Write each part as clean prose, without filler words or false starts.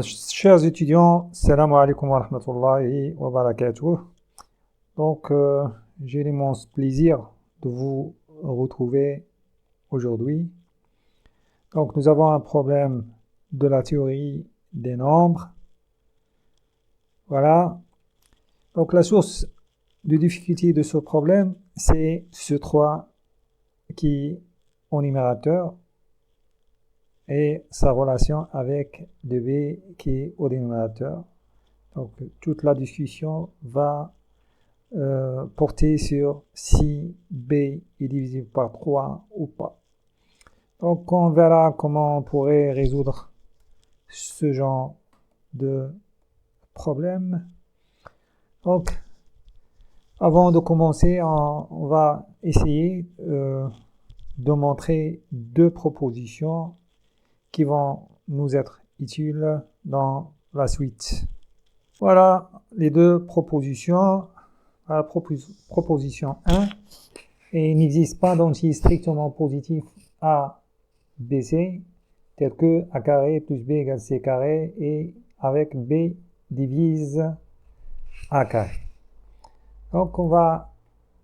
Chers étudiants, salam alaikum wa rahmatullahi wa barakatuh. Donc, j'ai l'immense plaisir de vous retrouver aujourd'hui. Donc, nous avons un problème de la théorie des nombres. Voilà. Donc, la source de difficulté de ce problème, c'est ce 3 qui est au numérateur et sa relation avec le b qui est au dénominateur. Donc, toute la discussion va porter sur si b est divisible par 3 ou pas. Donc, on verra comment on pourrait résoudre ce genre de problème. Donc, avant de commencer, on va essayer de montrer 2 propositions qui vont nous être utiles dans la suite. Voilà les 2 propositions. La proposition 1, et il n'existe pas d'entier strictement positif A, B, C, tel que A carré plus B égale C carré, et avec B divise A carré. Donc on va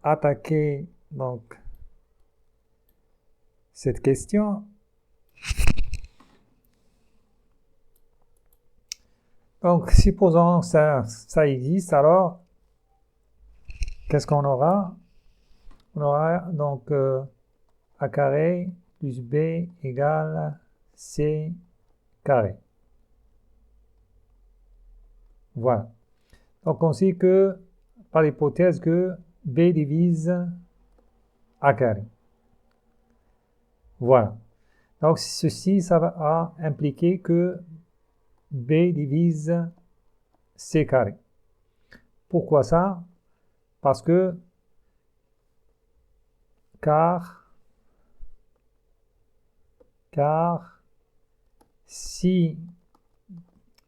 attaquer donc cette question. Donc, supposons ça existe, alors, qu'est-ce qu'on aura? On aura donc A carré plus B égale C carré. Voilà. Donc, on sait que, par hypothèse, que B divise A carré. Voilà. Donc, ceci, ça va impliquer que B divise C carré. Pourquoi ça? Parce que car si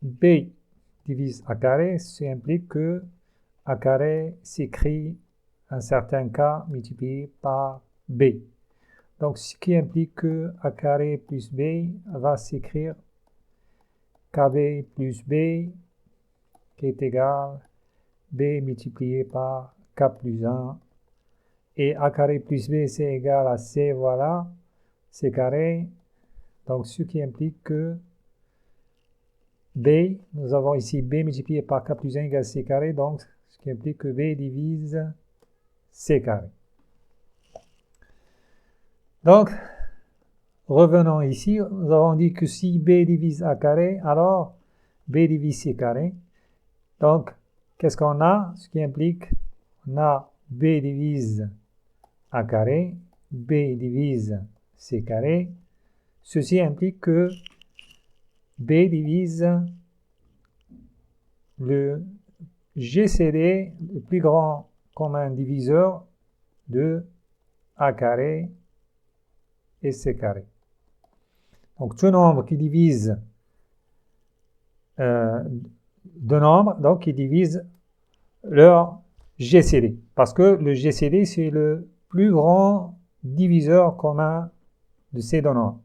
B divise A carré, ça implique que A carré s'écrit un certain K multiplié par B. Donc, ce qui implique que A carré plus B va s'écrire KB plus B qui est égal B multiplié par K plus 1. Et A carré plus B, c'est égal à C, voilà, C carré. Donc, ce qui implique que B, nous avons ici B multiplié par K plus 1 égale C carré. Donc, ce qui implique que B divise C carré. Donc, revenons ici. Nous avons dit que si B divise A carré, alors B divise C carré. Donc, qu'est-ce qu'on a? Ce qui implique, on a B divise A carré, B divise C carré. Ceci implique que B divise le GCD, le plus grand commun diviseur de A carré et C carré. Donc, tout nombre qui divise deux nombres, donc qui divisent leur GCD. Parce que le GCD, c'est le plus grand diviseur commun de ces deux nombres.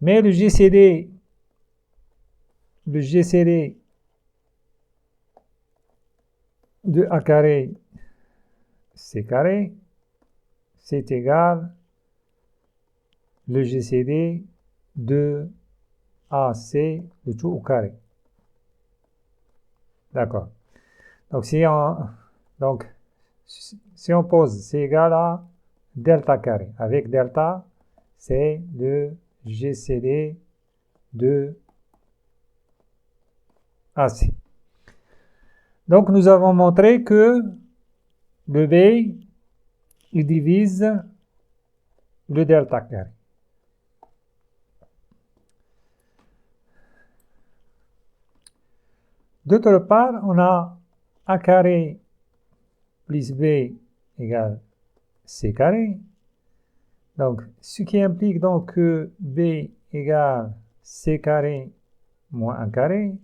Mais le GCD de A carré, C carré, c'est égal le GCD de AC, le tout au carré. D'accord. Donc, si on pose, c'est égal à delta carré. Avec delta, c'est le GCD de AC. Donc, nous avons montré que le B, il divise le delta carré. D'autre part, on a A carré plus B égale C carré. Donc, ce qui implique donc que B égale C carré moins 1 carré.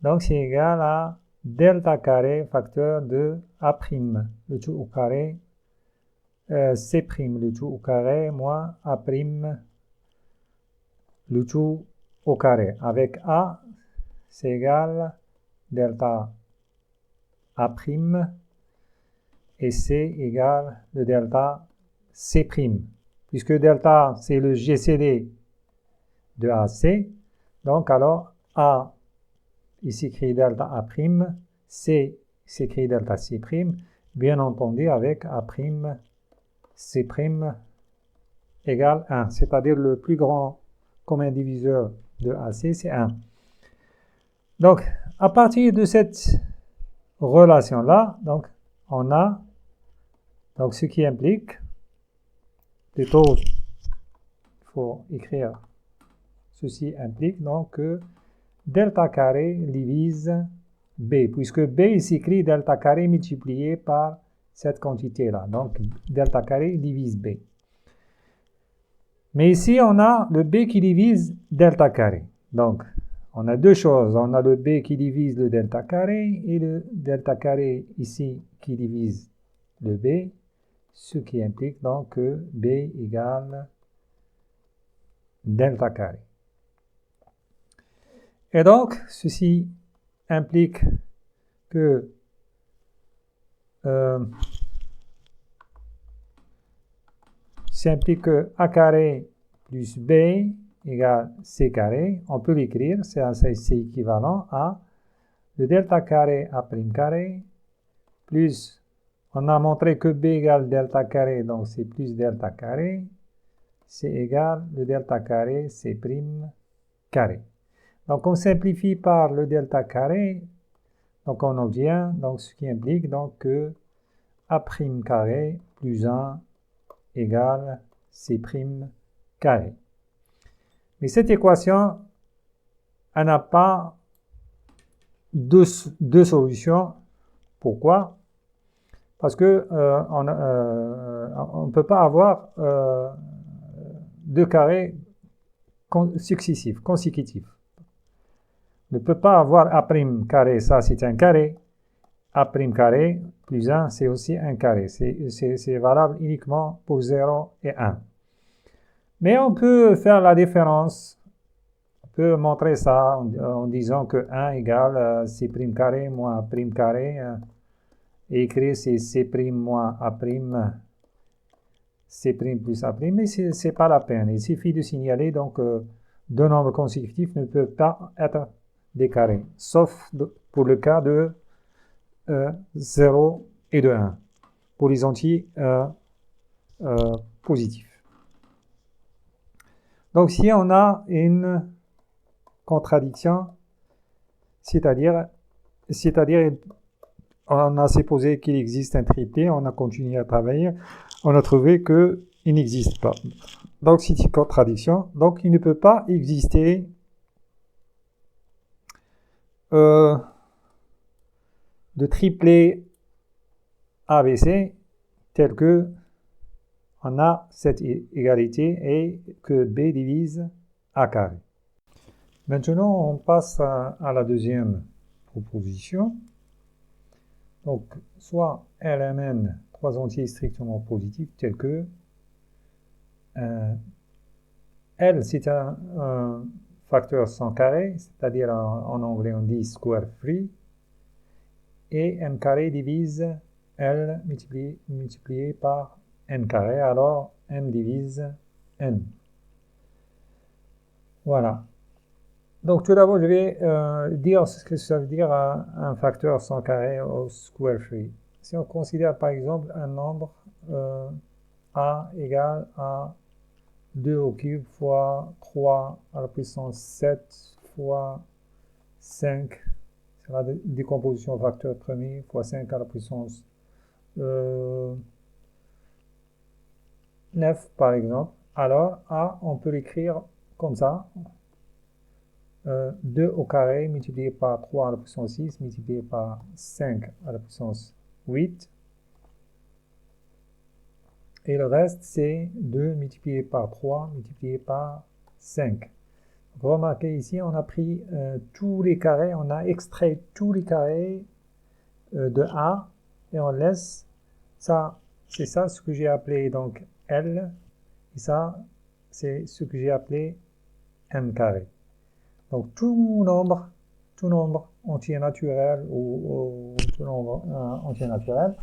Donc, c'est égal à delta carré facteur de A', le tout au carré, C', le tout au carré, moins A', le tout au carré. Avec A, c'est égal delta A' et C égale le delta C'. Puisque delta, c'est le GCD de AC, donc alors A, il s'écrit delta A', C s'écrit delta C', bien entendu avec A', C' égale 1, c'est-à-dire le plus grand commun diviseur de AC, c'est 1. Donc, à partir de cette relation-là, donc, on a donc ce qui implique, plutôt, il faut écrire, ceci implique donc que delta carré divise B, puisque B s'écrit delta carré multiplié par cette quantité-là. Donc, delta carré divise B. Mais ici, on a le B qui divise delta carré. Donc, on a deux choses. On a le B qui divise le delta carré et le delta carré ici qui divise le B, ce qui implique donc que B égale delta carré. Et donc, ceci implique que A carré plus B égale C carré. On peut l'écrire, c'est équivalent à le delta carré A' carré plus, on a montré que B égale delta carré, donc c'est plus delta carré, c'est égal le delta carré C' carré. Donc on simplifie par le delta carré, donc on obtient donc ce qui implique donc que A' carré plus 1 égale C' carré. Mais cette équation, elle n'a pas deux solutions. Pourquoi? Parce que on ne peut pas avoir deux carrés successifs, consécutifs. On ne peut pas avoir A' carré, ça c'est un carré. A' carré plus 1, c'est aussi un carré. C'est valable uniquement pour 0 et 1. Mais on peut faire la différence. On peut montrer ça en disant que 1 égale C' carré moins A' carré. Et écrire c'est C' moins A', C' plus A', mais c'est pas la peine. Il suffit de signaler donc deux nombres consécutifs ne peuvent pas être des carrés, sauf pour le cas de 0 et de 1, pour les entiers positifs. Donc si on a une contradiction, c'est-à-dire on a supposé qu'il existe un triplé, on a continué à travailler, on a trouvé qu'il n'existe pas. Donc c'est une contradiction, donc il ne peut pas exister de triplé ABC tel que on a cette égalité et que B divise A carré. Maintenant, on passe à la deuxième proposition. Donc, soit elle amène trois entiers strictement positifs tels que L, c'est un facteur sans carré, c'est-à-dire en anglais on dit square free, et M carré divise L multiplié par N carré, alors M divise N. Voilà. Donc tout d'abord, je vais dire ce que ça veut dire un facteur sans carré au square free. Si on considère par exemple un nombre A égale à 2 au cube fois 3 à la puissance 7 fois 5, c'est la décomposition facteur premier, fois 5 à la puissance 9 par exemple. Alors A, on peut l'écrire comme ça. 2 au carré multiplié par 3 à la puissance 6 multiplié par 5 à la puissance 8. Et le reste, c'est 2 multiplié par 3 multiplié par 5. Donc, remarquez ici, on a pris tous les carrés, on a extrait tous les carrés de A et on laisse ça, c'est ça ce que j'ai appelé donc L, et ça, c'est ce que j'ai appelé M carré. Donc tout nombre entier naturel ou tout nombre entier naturel,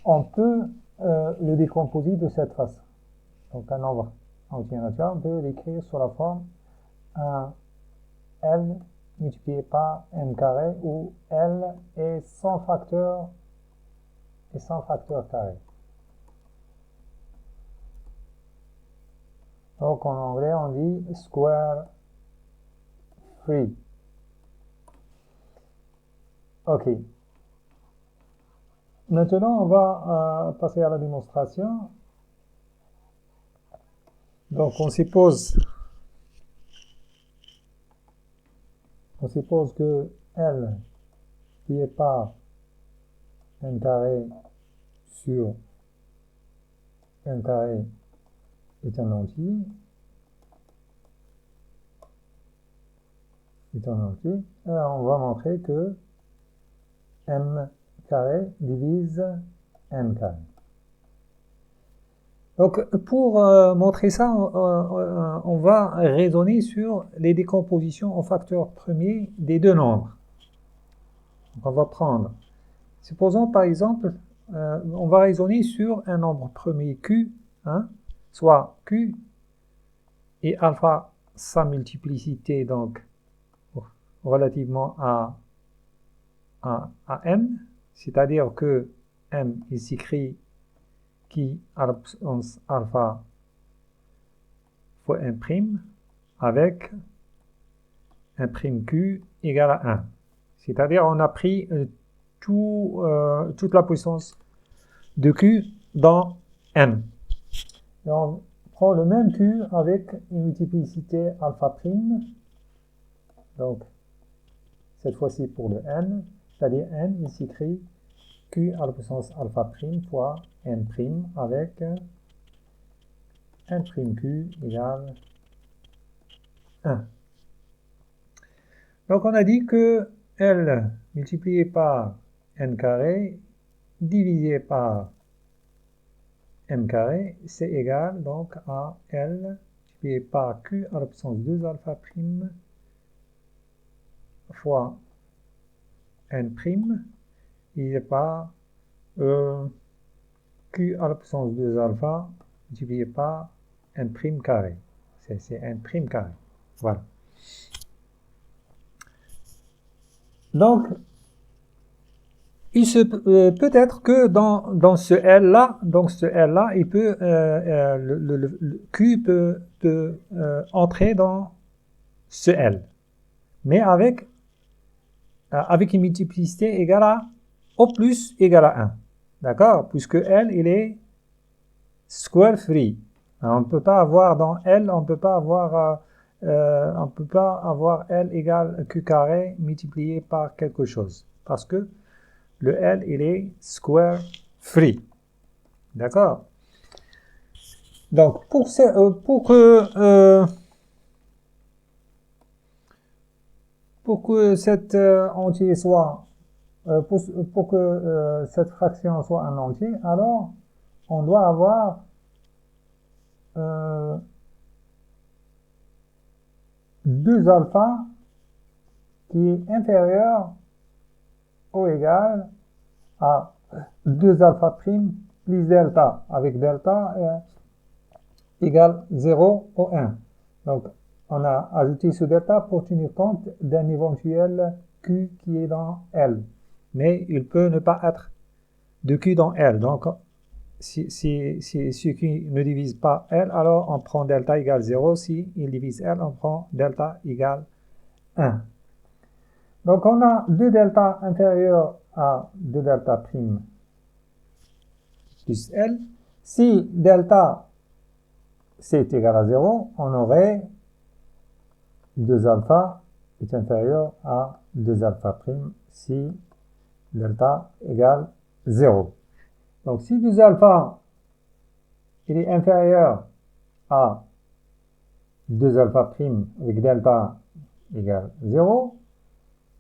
on peut le décomposer de cette façon. Donc un nombre entier naturel, on peut l'écrire sous la forme L multiplié par m carré, où L est sans facteur carré. Donc en anglais on dit square free. Ok. Maintenant on va passer à la démonstration. Donc on suppose que L multiplié par m carré sur m carré est un entier. Alors on va montrer que m carré divise m carré. Donc pour montrer ça, on va raisonner sur les décompositions en facteurs premiers des deux nombres. Donc on va prendre, supposons par exemple, on va raisonner sur un nombre premier Q, hein, soit Q et alpha sa multiplicité, donc relativement à m, c'est-à-dire que m il s'écrit qui à la puissance alpha fois 1' avec 1' q égale à 1. C'est-à-dire on a pris toute la puissance de q dans m. Et on prend le même q avec une multiplicité alpha', donc cette fois-ci pour le n, c'est-à-dire n il s'écrit q à la puissance alpha' fois n' avec 1' q égale 1. Donc on a dit que L multiplié par n carré divisé par m carré, c'est égal donc à L multiplié par q à la puissance 2 alpha' fois n' divisé par q à la puissance 2 alpha multiplié par n' carré. C'est n' carré. Voilà. Donc, il se peut-être que dans ce L-là, il peut, le Q peut entrer dans ce L. Mais avec une multiplicité égale à au plus égale à 1. D'accord? Puisque L, il est square free. Alors, on ne peut pas avoir dans L, on ne peut pas avoir L égale Q carré multiplié par quelque chose. Parce que le L, il est square free. D'accord? Donc, pour que cet entier soit, pour que cette fraction soit un entier, alors on doit avoir 2 alpha qui est inférieur ou égal à 2 alpha prime plus delta, avec delta égale 0 ou 1. Donc, on a ajouté ce delta pour tenir compte d'un éventuel Q qui est dans L. Mais il peut ne pas être de Q dans L. Donc, si ce qui ne divise pas L, alors on prend delta égale 0. Si il divise L, on prend delta égale 1. Donc, on a 2 delta inférieurs à 2 delta prime plus L. Si delta c'est égal à 0, on aurait 2 alpha est inférieur à 2 alpha prime si delta égale 0. Donc, si 2 alpha il est inférieur à 2 alpha prime avec delta égale 0,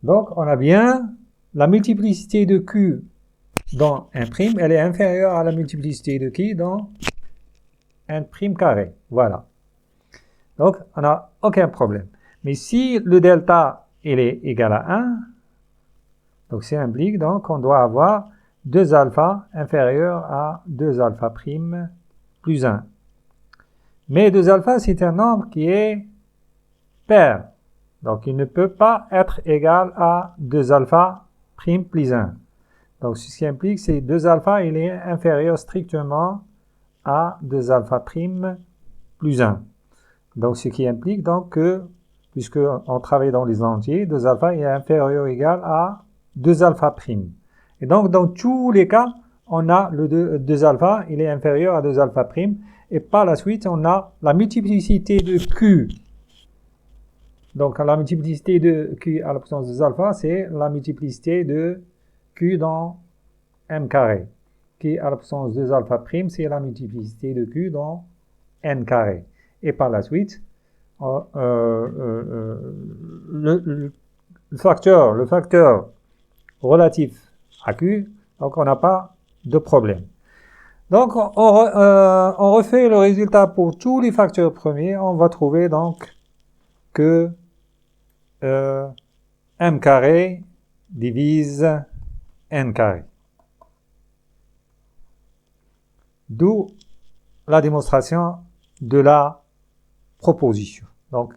donc on a bien la multiplicité de Q dans 1', elle est inférieure à la multiplicité de Q dans 1' carré. Voilà. Donc, on n'a aucun problème. Mais si le delta il est égal à 1, donc ça implique donc qu'on doit avoir 2 alpha inférieur à 2 alpha prime plus 1. Mais 2 alpha, c'est un nombre qui est pair. Donc, il ne peut pas être égal à 2 alpha prime plus 1. Donc, ce qui implique, c'est 2 alpha, il est inférieur strictement à 2 alpha prime plus 1. Donc, ce qui implique donc que, puisque on travaille dans les entiers, 2 alpha est inférieur ou égal à 2 alpha prime. Et donc, dans tous les cas, on a le 2 alpha, il est inférieur à 2 alpha prime. Et par la suite, on a la multiplicité de Q. Donc, la multiplicité de Q à la puissance 2 alpha, c'est la multiplicité de Q dans M carré. Q à la puissance 2 alpha prime, c'est la multiplicité de Q dans N carré. Et par la suite, le facteur relatif à Q, donc on n'a pas de problème. Donc, on refait le résultat pour tous les facteurs premiers. On va trouver donc que M carré divise N carré. D'où la démonstration de la proposition. Donc,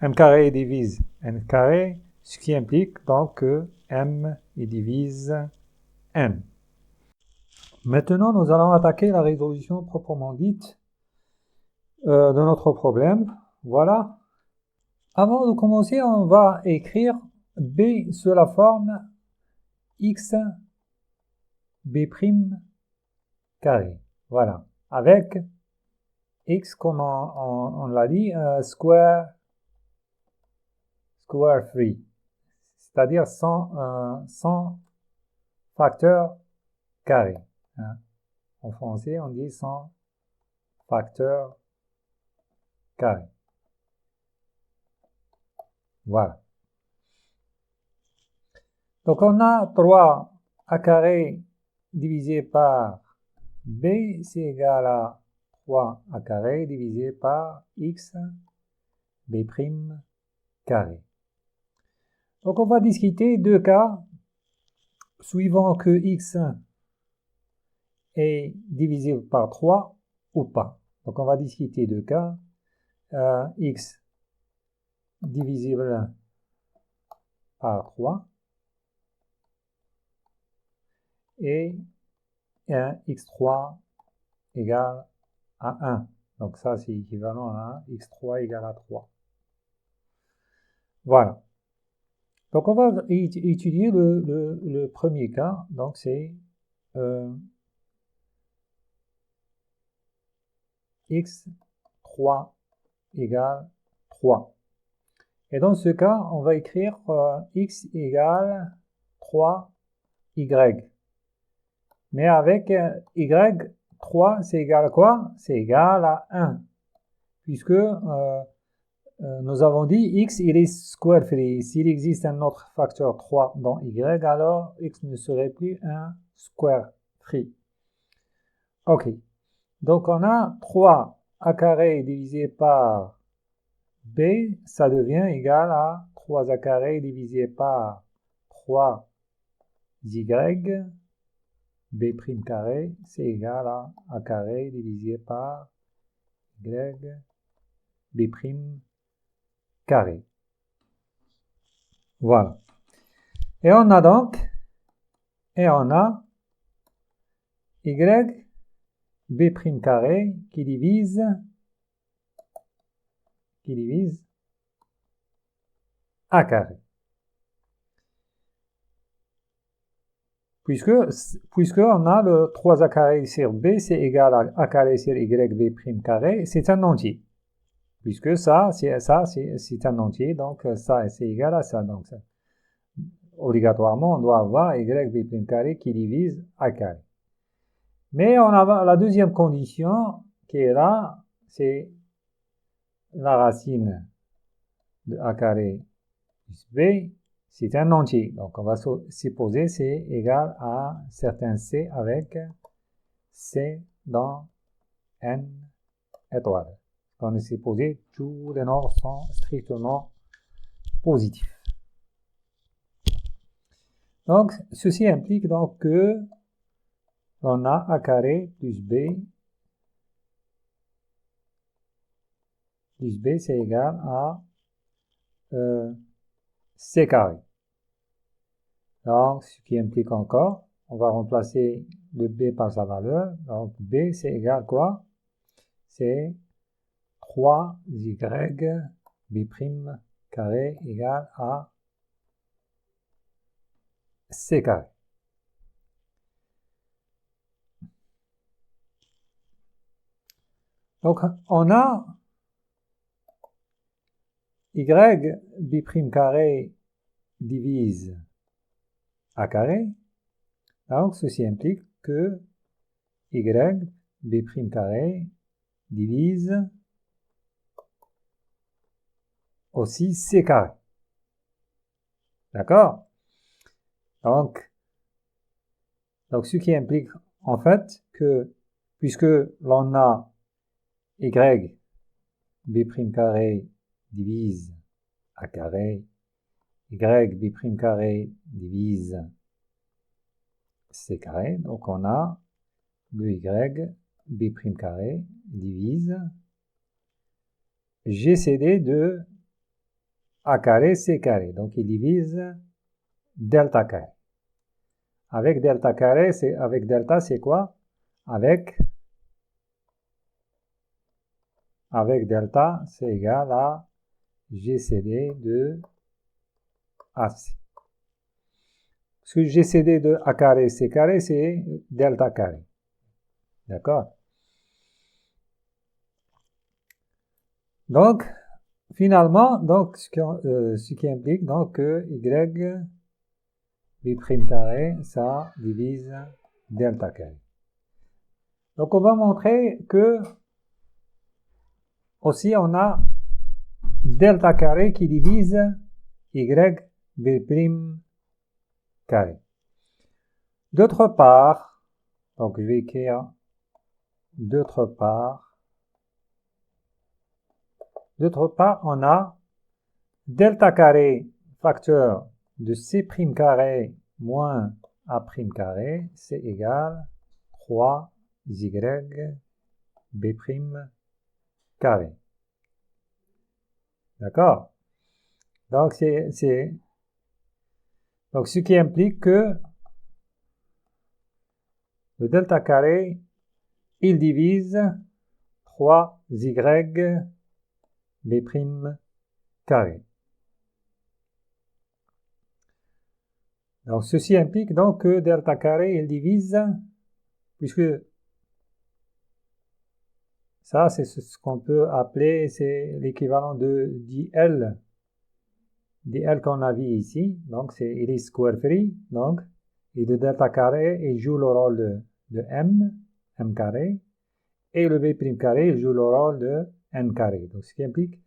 M carré divise N carré, ce qui implique donc que M divise N. Maintenant, nous allons attaquer la résolution proprement dite de notre problème. Voilà. Avant de commencer, on va écrire B sous la forme x b' carré. Voilà. Avec x, comme on l'a dit, square free. C'est-à-dire sans facteur carré. Hein. En français, on dit sans facteur carré. Voilà. Donc, on a 3 a carré divisé par b, c'est égal à 3 a carré divisé par x b' carré. Donc, on va discuter 2 cas suivant que x est divisible par 3 ou pas. Donc, on va discuter 2 cas. X divisible par 3 et x3 égale à 1. Donc ça, c'est équivalent à x3 égale à 3. Voilà. Donc on va étudier le premier cas. Donc c'est x3 égale 3. Et dans ce cas, on va écrire x égale 3y. Mais avec y, 3, c'est égal à quoi? C'est égal à 1. Puisque nous avons dit x, il est square free. S'il existe un autre facteur 3 dans y, alors x ne serait plus un square free. Ok. Donc on a 3 a carré divisé par b, ça devient égal à 3 a carré divisé par 3y, b' carré, c'est égal à a carré divisé par y, b' carré. Voilà. Et on a donc, y, b' carré qui divise a carré. Puisque on a le 3a carré sur b, c'est égal à a carré sur y, b' carré, c'est un entier. Puisque ça, c'est un entier, donc ça, c'est égal à ça. Donc, ça, obligatoirement, on doit avoir y, b' carré qui divise a carré. Mais on a la deuxième condition qui est là, c'est la racine de a carré plus b, c'est un entier. Donc, on va supposer c'est égal à un certain c avec c dans n étoiles. On est supposé tous les nombres sont strictement positif. Donc, ceci implique donc que on a A carré plus B c'est égal à C carré. Donc, ce qui implique encore, on va remplacer le B par sa valeur. Donc, B c'est égal à quoi? C'est 3y B' carré égale à C carré. Donc, on a y B' carré divise A carré. Donc, ceci implique que y B' carré divise aussi C carré. D'accord? Donc, ce qui implique en fait que, puisque l'on a y B' carré divise A carré, y B' carré divise C carré, donc on a le y B' carré divise GCD de A carré C carré, donc il divise delta carré. Avec delta carré, avec delta c'est quoi? Avec delta c'est égal à GCD de AC. Parce que GCD de A carré C carré c'est delta carré. D'accord? Donc, finalement, donc, ce qui implique donc que y B' carré, ça divise delta carré. Donc, on va montrer que aussi on a delta carré qui divise y B' carré. D'autre part, donc je vais écrire d'autre part, on a delta carré facteur de C' carré moins A' carré, c'est égal 3y B' carré. D'accord? Donc, donc, ce qui implique que le delta carré, il divise 3y B' carré. Donc, ceci implique donc que delta carré, il divise, puisque ça, c'est ce qu'on peut appeler, c'est l'équivalent de dl qu'on a vu ici. Donc, il est square free. Donc, et de delta carré, il joue le rôle de m carré. Et le B' carré, il joue le rôle de n carré. Donc, ce qui implique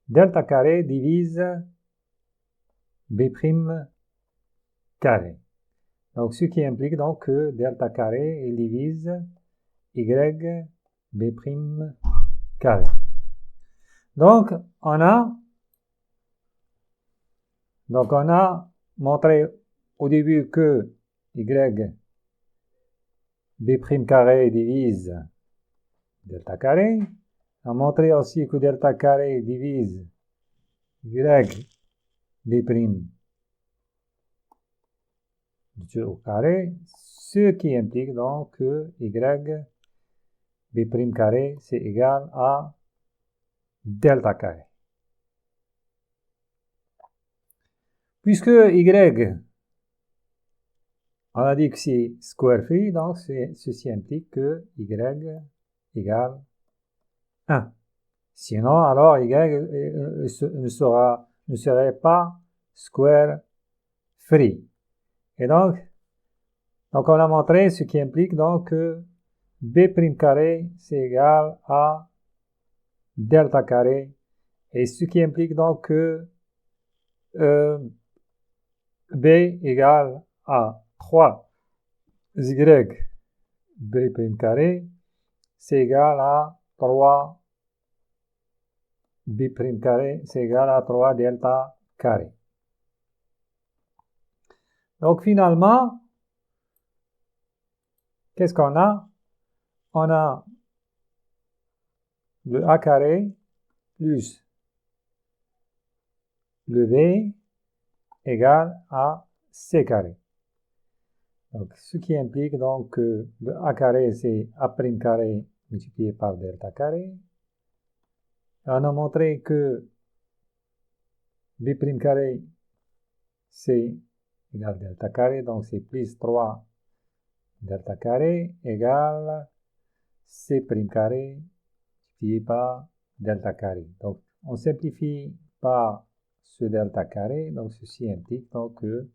delta carré divise B' carré. Donc, ce qui implique donc que delta carré, il divise y B' carré. Donc, on a montré au début que y B' carré divise delta carré. On a montré aussi que delta carré divise y B' au carré, ce qui implique donc que y B' carré c'est égal à delta carré. Puisque y, on a dit que c'est square free, donc ceci implique que y égale 1. Sinon, alors y ne serait pas square free. Et donc on a montré ce qui implique donc que B' carré c'est égal à delta carré. Et ce qui implique donc que B égale à 3y B' carré, c'est égal à 3 B' carré, c'est égal à 3 delta carré. Donc finalement, qu'est-ce qu'on a? On a le a carré plus le b égale à c carré. Donc, ce qui implique donc que le a carré, c'est a' carré multiplié par delta carré. Et on a montré que b' carré, c'est égal delta carré, donc c'est plus 3 delta carré égale c' carré multiplié par delta carré. Donc, on simplifie par ce delta carré, donc ceci implique donc que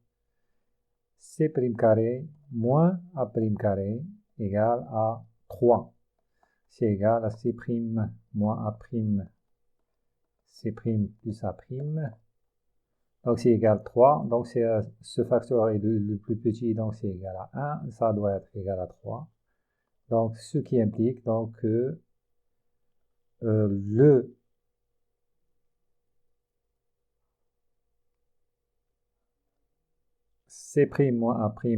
c' carré moins a' carré égale à 3. C'est égal à c' moins a', c' plus a'. Donc c'est égal à 3. Donc ce facteur est le plus petit, donc c'est égal à 1. Ça doit être égal à 3. Donc ce qui implique donc que le c' moins a' est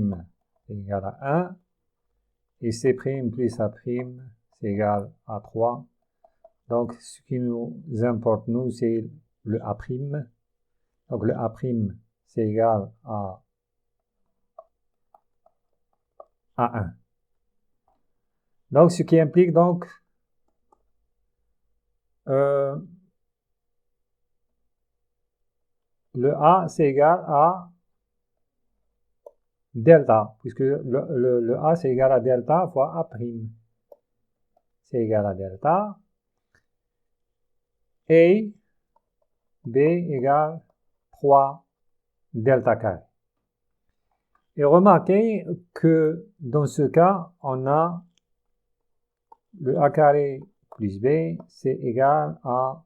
égal à 1. Et c' plus a', c'est égal à 3. Donc, ce qui nous importe, nous, c'est le a'. Donc, le a', c'est égal à 1. Donc, ce qui implique, donc, le a, c'est égal à delta, puisque le a, c'est égal à delta fois a'. C'est égal à delta. Et b égale 3 delta carré. Et remarquez que dans ce cas, on a le a carré plus b, c'est égal à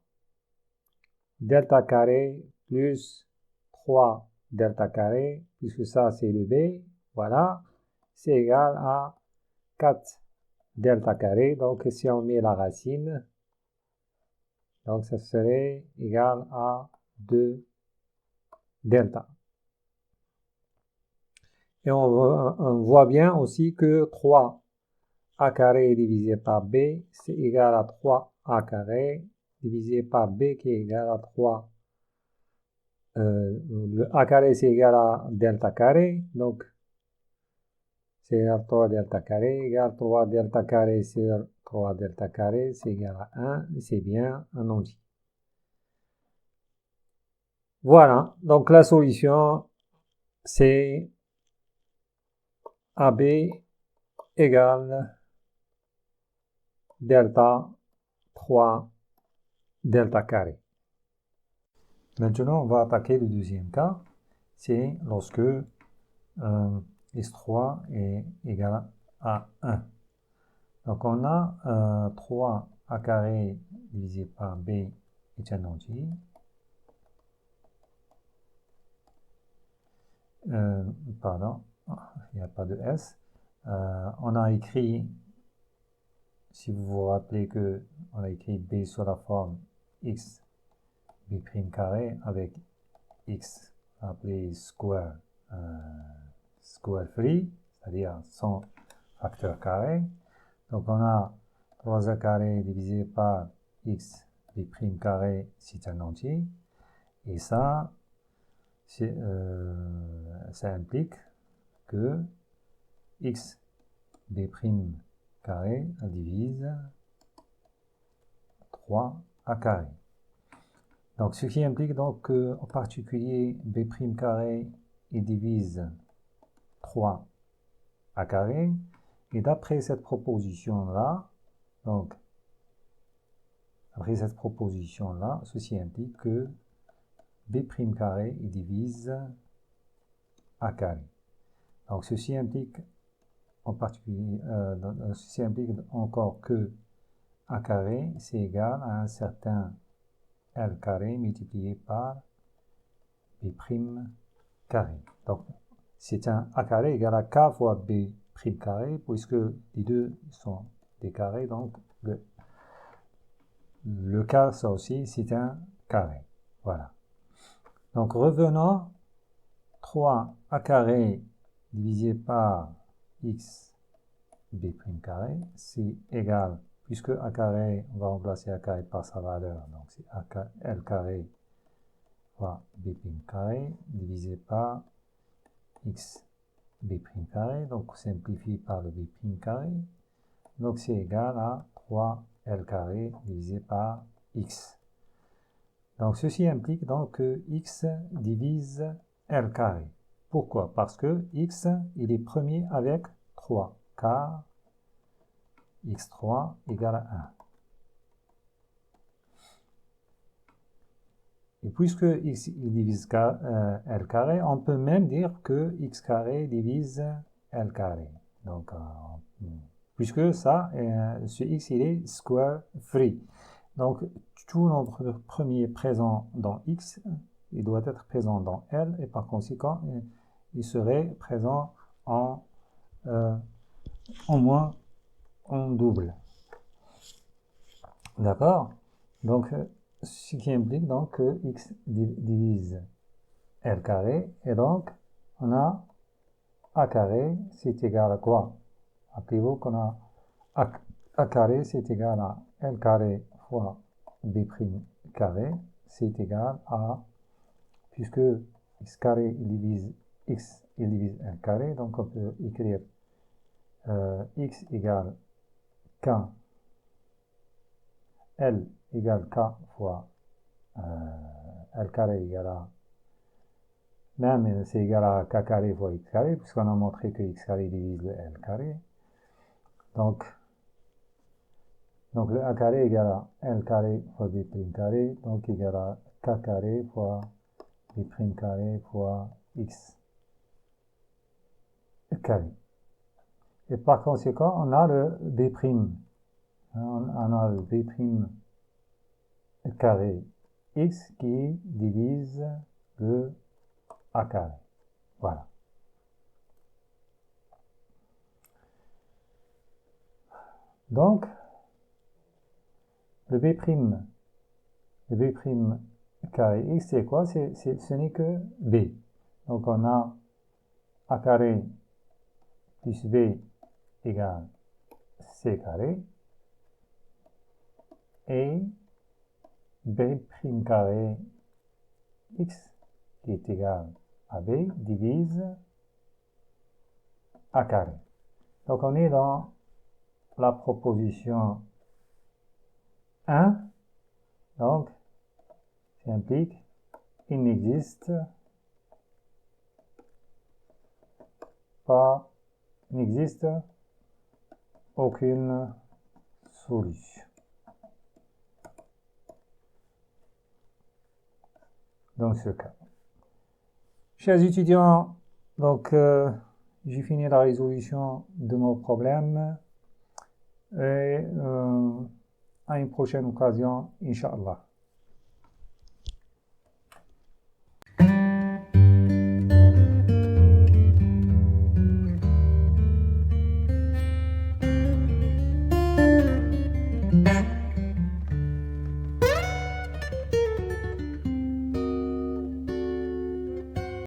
delta carré plus 3 delta carré, puisque ça c'est le b, voilà, c'est égal à 4 delta carré. Donc si on met la racine, donc ça serait égal à 2 delta. Et on voit bien aussi que 3 a carré divisé par b, c'est égal à 3a carré divisé par b qui est égal à 3. Le a carré c'est égal à delta carré, donc c'est égal à 3 delta carré, égal à 3 delta carré sur 3 delta carré, c'est égal à 1, c'est bien un entier. Voilà, donc la solution c'est AB égale delta 3 delta carré. Maintenant, on va attaquer le deuxième cas. C'est lorsque S3 est égal à 1. Donc, on a 3a carré divisé par b est un entier. Pardon, il n'y a pas de S. On a écrit, si vous vous rappelez que on a écrit b sur la forme x b' carré avec x appelé square free, c'est-à-dire sans facteur carré. Donc on a 3a carré divisé par x b' carré, c'est un entier. Et ça, ça implique que x b' carré divise 3a carré. Donc, ce qui implique donc que, en particulier, b' carré il divise 3 a carré. Et d'après cette proposition-là, donc, après cette proposition-là, ceci implique que b' carré il divise a carré. Donc, ceci implique en particulier, ceci implique encore que a carré c'est égal à un certain L carré multiplié par B' carré. Donc, c'est un A carré égal à K fois B' carré, puisque les deux sont des carrés, donc le K, ça aussi, c'est un carré. Voilà. Donc revenons, 3a carré divisé par x b' carré, c'est égal, puisque a carré, on va remplacer a carré par sa valeur, donc c'est l carré fois b' carré divisé par x b' carré, donc on simplifie par le b' carré, donc c'est égal à 3l carré divisé par x. Donc ceci implique donc que x divise l carré. Pourquoi? Parce que x, il est premier avec 3, car x3 égale à 1. Et puisque x il divise l carré, on peut même dire que x carré divise l carré. Donc, puisque ça, ce x il est square free. Donc, tout notre premier présent dans x, il doit être présent dans L, et par conséquent, il serait présent en moins en double. D'accord? Donc, ce qui implique donc que x divise L carré, et donc, on a a carré, c'est égal à quoi? Rappelez-vous qu'on a a carré, c'est égal à L carré fois b' carré, c'est égal à, puisque x carré il divise x, il divise l carré, donc on peut écrire x égale k, l égale k fois l carré égale à, même c'est égal à k carré fois x carré, puisqu'on a montré que x carré divise le l carré. Donc le a carré égale à l carré fois b' carré, donc égale à k carré fois b' carré fois x carré. Et par conséquent, on a le b', on a le b' carré x qui divise le a carré. Voilà. Donc, le b' carré x, c'est quoi? Ce n'est que b. Donc, on a a carré plus b égale c carré, et b' carré x qui est égal à b divise a carré. Donc on est dans la proposition 1, donc ça implique il n'existe aucune solution. Dans ce cas. Chers étudiants, donc j'ai fini la résolution de mon problème et à une prochaine occasion, Inch'Allah.